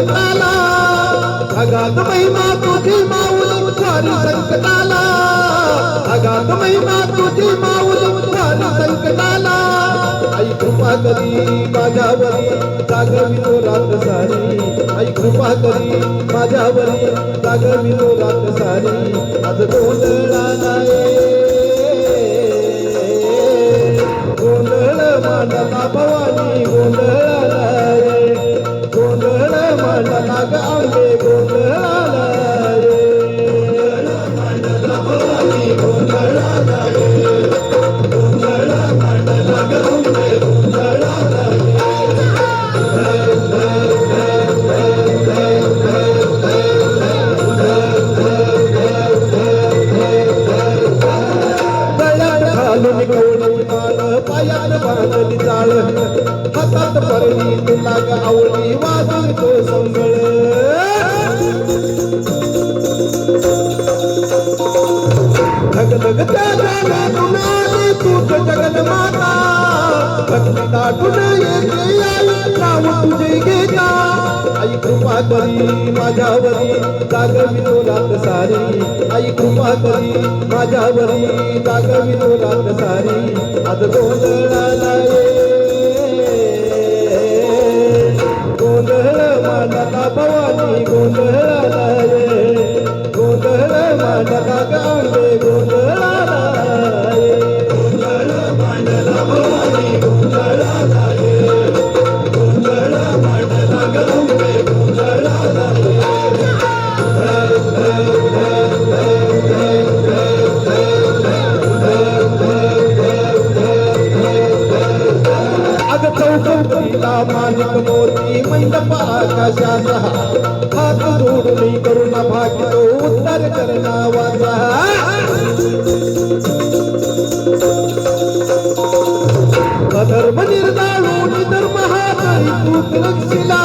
संकटाला अगाध महिमा तुझी माऊली वारी संकटाला अगाध महिमा तुझी माऊली वारी संकटाला आई कृपा करी माझ्यावरी जागवी तो रात सारी आई कृपा करी माझ्यावरी जागवी तो रात सारी आज गोंधळाला गोंधळ मांडला भवानी गोंधळाला गोंधळ मांडला ग अंबे गोंधळाला गोंधळ मांडला भवानी गोंधळाला गोंधळ मांडला ग अंबे गोंधळाला पायात बांधली जाळ हातात परणी तुला ग आवडी वाजतो संगळ धगधग त्या तुनाली तूच जगन माता भक्ती दाटून येते आई नाव तुझे घेता आई कृपा करी माझ्यावरी जागवी तो रात सारी आई कृपा करी माझ्यावरी जागवी तो रात सारी आज गोंधळाला गोंधळ मांडला भवानी गोंधळाला गोंधळ मांडला गांबे गोंधळाला गोंधळ मांडला भवानी गोंधळाला गोंधळ मांडला गांबे गोंधळाला चौकटीला माणिक मोती मंडप आकाशाचा हात जोडून करुणा भाग्य उत्तर करना वाचा अधर्म निर्दाळून धर्म हा तूच रक्षिला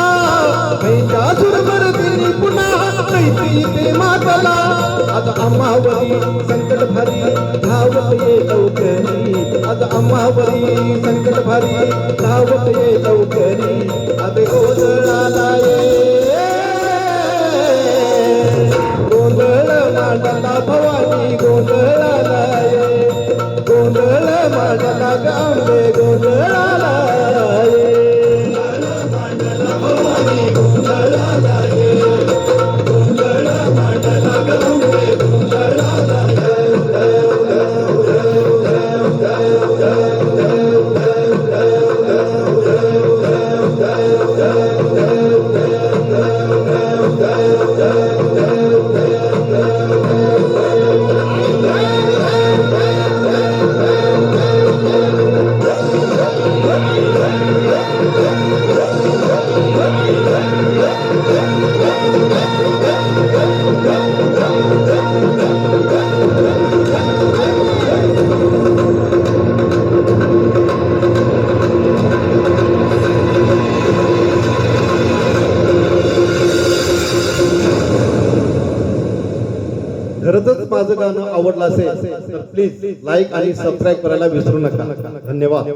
मैच्या सुरवर तेरी पुन्हा कैती ते मातला आज आम्हावरी संकट भारी धावत ये लवकरी आज आम्हावरी संकट भारी धावत ये लवकरी आज गोंधळाला गोंधळ मांडला भवानी गोंधळाला गोंधळ मांडला गांबे गोंधळाला मांडला भवानी गोंधळाला गोंधळ मांडला गांबे गोंधळाला खरंच माझं गाणं आवडलं असेल तर प्लीज लाईक आणि सबस्क्राईब करायला विसरू नका. धन्यवाद.